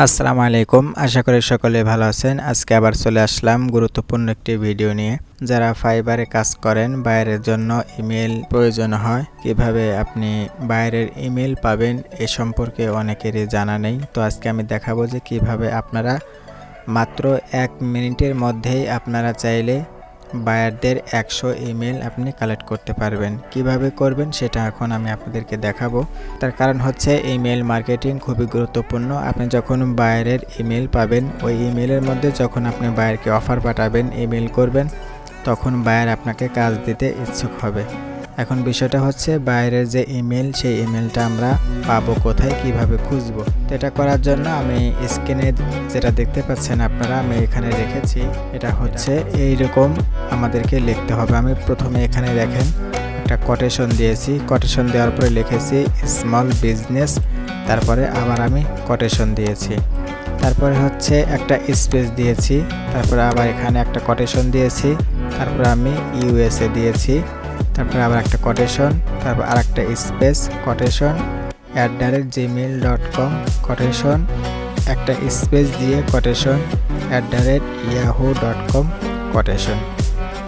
আসসালামু আলাইকুম, আশা করি সকলে ভালো আছেন। আজকে আবার চলে আসলাম গুরুত্বপূর্ণ একটি ভিডিও নিয়ে। যারা ফাইবারে কাজ করেন, বাইরের জন্য ইমেল প্রয়োজন হয়, কিভাবে আপনি বাইরের ইমেল পাবেন এ সম্পর্কে অনেকেরই জানা নেই। তো আজকে আমি দেখাবো যে কিভাবে আপনারা মাত্র 1 মিনিটের মধ্যেই আপনারা চাইলে বায়ারদের 100 ইমেল আপনি কালেক্ট করতে পারবেন। কিভাবে করবেন সেটা এখন আমি আপনাদেরকে দেখাবো। তার কারণ হচ্ছে ইমেল মার্কেটিং খুবই গুরুত্বপূর্ণ। আপনি যখন বায়ারের ইমেল পাবেন, ওই ইমেলের মধ্যে যখন আপনি বায়ারকে অফার পাঠাবেন, ইমেল করবেন, তখন বায়ার আপনাকে কাজ দিতে ইচ্ছুক হবে। এখন বিষয়টা হচ্ছে বায়ারের যে ইমেল, সেই ইমেলটা আমরা পাবো কোথায়, কিভাবে খুঁজবো। তো এটা করার জন্য আমি স্ক্রিনে যেটা দেখতে পাচ্ছেন আপনারা, আমি এখানে রেখেছি। এটা হচ্ছে এইরকম আমাদেরকে লিখতে হবে। আমি প্রথমে এখানে দেখেন একটা কোটেশন দিয়েছি। কোটেশন দেওয়ার পরে লিখেছি স্মল বিজনেস, তারপরে আবার আমি কোটেশন দিয়েছি। তারপরে হচ্ছে একটা স্পেস দিয়েছি, তারপরে আবার এখানে একটা কোটেশন দিয়েছি, তারপরে আমি ইউএসএ দিয়েছি, তারপরে আবার একটা কোটেশন, তারপর আর একটা স্পেস, কোটেশন @gmail.com, কোটেশন, একটা স্পেস দিয়ে কোটেশন @yahoo.com, কোটেশন।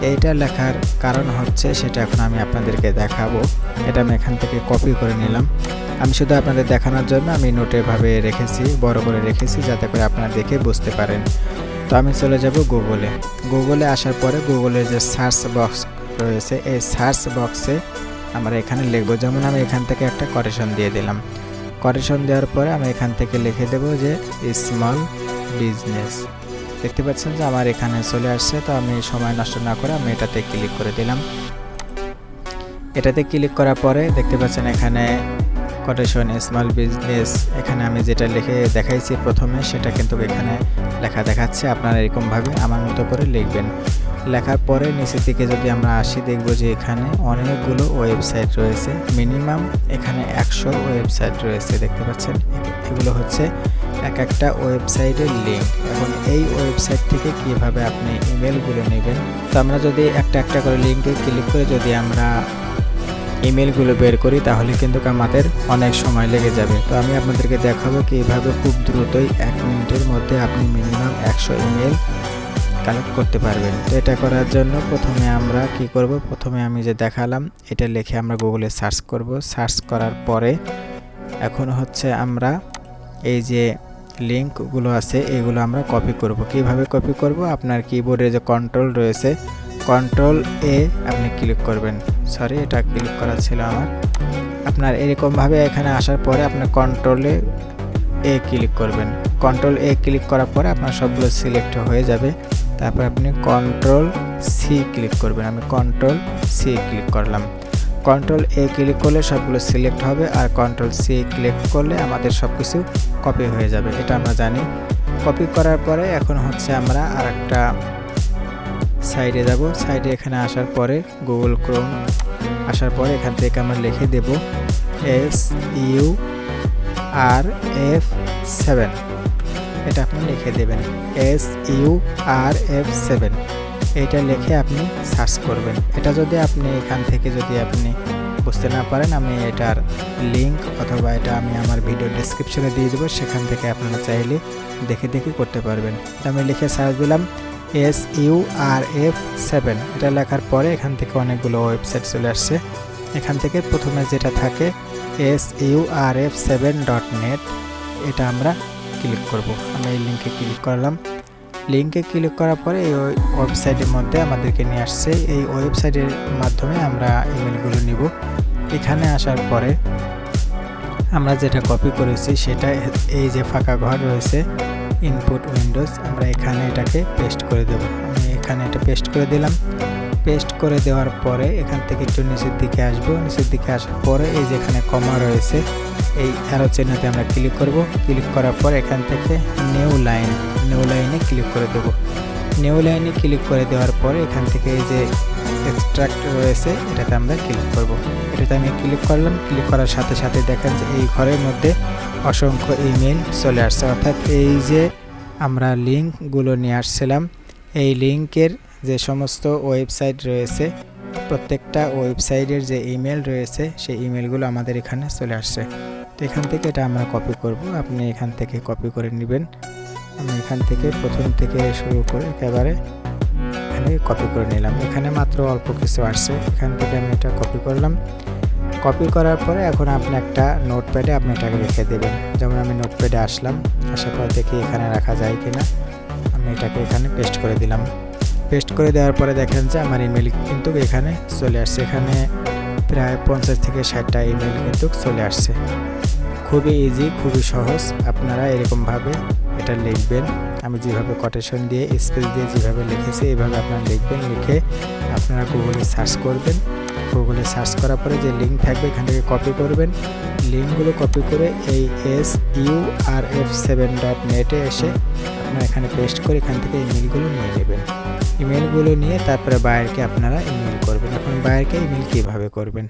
এইটা লেখার কারণ হচ্ছে সেটা এখন আমি আপনাদেরকে দেখাবো। এটা আমি এখান থেকে কপি করে নিলাম। আমি শুধু আপনাদের দেখানোর জন্য আমি নোটে ভাবে রেখেছি, বড় করে রেখেছি, যাতে করে আপনারা দেখে বুঝতে পারেন। তো আমি চলে যাব গুগলে আসার পরে গুগলের যে সার্চ বক্স রয়েছে, এই সার্চ বক্সে আমরা এখানে লিখব। যেমন আমি এখান থেকে একটা কোটেশন দিয়ে দিলাম। কোটেশন দেওয়ার পরে আমি এখান থেকে লিখে দেব যে স্মল বিজনেস। দেখতে পাচ্ছেন যে আমার এখানে চলে আসছে। তো আমি সময় নষ্ট না করে আমি এটাতে ক্লিক করে দিলাম। এটাতে ক্লিক করার পরে দেখতে পাচ্ছেন এখানে কোটেশন স্মল বিজনেস, এখানে আমি যেটা লিখে দেখাইছি প্রথমে, সেটা কিন্তু এখানে লেখা দেখাচ্ছে। আপনারা এরকমভাবে আমার মতো করে লিখবেন। লেখার পরে নিচের দিকে যদি আমরা আসি, দেখব যে এখানে অনেকগুলো ওয়েবসাইট রয়েছে। মিনিমাম এখানে 100 ওয়েবসাইট রয়েছে। দেখতে পাচ্ছেন এগুলো হচ্ছে এক একটা ওয়েবসাইটের লিঙ্ক। এখন এই ওয়েবসাইট থেকে কিভাবে আপনি ইমেলগুলো নেবেন, তো আমরা যদি একটা একটা করে লিঙ্কে ক্লিক করে যদি আমরা ইমেলগুলো বের করি, তাহলে কিন্তু আমাদের অনেক সময় লেগে যাবে। তো আমি আপনাদেরকে দেখাবো কিভাবে খুব দ্রুতই 1 মিনিটের মধ্যে আপনি মিনিমাম 100 ইমেল কালেক্ট করতে পারবেন। তো এটা করার জন্য প্রথমে আমরা কি করব, প্রথমে আমি যে দেখালাম এটা লিখে আমরা গুগলে সার্চ করব। সার্চ করার পরে এখন হচ্ছে আমরা এই যে লিঙ্কগুলো আছে এগুলো আমরা কপি করব। কিভাবে কপি করব, আপনার কিবোর্ডে যে কন্ট্রোল রয়েছে, কন্ট্রোল এ আপনি ক্লিক করবেন। সরি, এটা ক্লিক করা ছিল আমার। আপনার এরকমভাবে এখানে আসার পরে আপনার কন্ট্রোলে এ ক্লিক করবেন। কন্ট্রোল এ ক্লিক করার পরে আপনার সবগুলো সিলেক্ট হয়ে যাবে। তারপর আপনি কন্ট্রোল সি ক্লিক করবেন। আমি কন্ট্রোল সি ক্লিক করলাম। কন্ট্রোল এ ক্লিক করলে সবগুলো সিলেক্ট হবে, আর কন্ট্রোল সি ক্লিক করলে আমাদের সব কিছু কপি হয়ে যাবে, এটা আমরা জানি। কপি করার পরে এখন হচ্ছে আমরা আর একটা সাইডে যাব। সাইডে এখানে আসার পরে গুগল ক্রোম আসার পরে এখান থেকে আমরা লিখে দেব SURF7। এটা আপনি লিখে দেবেন SURF7। এটা লিখে আপনি সার্চ করবেন। এটা যদি আপনি এখান থেকে যদি আপনি বুঝতে না পারেন, আমি এটার লিঙ্ক অথবা এটা আমি আমার ভিডিও ডেসক্রিপশনে দিয়ে দেবো, সেখান থেকে আপনারা চাইলে দেখে দেখে করতে পারবেন। আমি লিখে সার্চ দিলাম SURF7। এটা লেখার পরে এখান থেকে অনেকগুলো ওয়েবসাইট চলে আসছে। এখান থেকে প্রথমে যেটা থাকে SURF7.net, এটা আমরা ক্লিক করব। আমি এই লিঙ্কে ক্লিক করলাম। লিঙ্কে ক্লিক করার পরে এই ওয়েবসাইটের মধ্যে আমাদেরকে নিয়ে আসছে। এই ওয়েবসাইটের মাধ্যমে আমরা ইমেলগুলো নিব। এখানে আসার পরে আমরা যেটা কপি করেছি সেটা এই যে ফাঁকা ঘর রয়েছে ইনপুট উইন্ডোজ, আমরা এখানে এটাকে পেস্ট করে দেব। আমি এখানে এটা পেস্ট করে দিলাম। পেস্ট করে দেওয়ার পরে এখান থেকে একটু নিচের দিকে আসবো। নিচের দিকে আসার পরে এই যে এখানে কমা রয়েছে, এই অ্যারো চিহ্নতে আমরা ক্লিক করব। ক্লিক করার পর এখান থেকে নিউ লাইনে ক্লিক করে দেব। নিউ লাইনে ক্লিক করে দেওয়ার পরে এখান থেকে এই যে এক্সট্রাক্ট রয়েছে, এটাতে আমরা ক্লিক করব। এটাতে আমি ক্লিক করলাম। ক্লিক করার সাথে সাথে দেখেন যে এই ঘরের মধ্যে অসংখ্য ইমেল চলে আসছে। অর্থাৎ এই যে আমরা লিঙ্কগুলো নিয়ে আসছিলাম, এই লিঙ্কের যে সমস্ত ওয়েবসাইট রয়েছে, প্রত্যেকটা ওয়েবসাইটের যে ইমেল রয়েছে সেই ইমেলগুলো আমাদের এখানে চলে আসছে। তো এখান থেকে এটা আমরা কপি করব, আপনি এখান থেকে কপি করে নেবেন। আমি এখান থেকে প্রথম থেকে শুরু করে একেবারে এখানে কপি করে নিলাম। এখানে মাত্র অল্প কিছু আসছে, এখান থেকে আমি এটা কপি করলাম। কপি করার পরে এখন আপনি একটা নোটপ্যাডে আপনি এটাকে রেখে দেবেন। যেমন আমি নোটপ্যাডে আসলাম, আসার পর দেখি এখানে রাখা যায় কিনা। আমি এটাকে এখানে পেস্ট করে দিলাম। পেস্ট করে দেওয়ার পরে দেখেন যে আমার ইমেল কিন্তু এখানে চলে আসছে। এখানে প্রায় 50 থেকে 60টা ইমেল কিন্তু চলে আসছে। খুবই ইজি, খুবই সহজ। আপনারা এরকমভাবে এটা লিখবেন। আমি যেভাবে কোটেশন দিয়ে স্পেস দিয়ে যেভাবে লিখেছি এইভাবে আপনারা লিখবেন। লিখে আপনারা গুগলে সার্চ করবেন। গুগলে সার্চ করার পরে যে লিঙ্ক থাকবে এখান থেকে কপি করবেন। লিঙ্কগুলো কপি করে এই surf7.net এসে আপনারা এখানে পেস্ট করে এখান থেকে ইমেলগুলো নিয়ে নেবেন। ইমেলগুলো নিয়ে তারপরে বায়ারকে আপনারা ইমেল করবেন। এখন বায়ারকে ইমেল কীভাবে করবেন,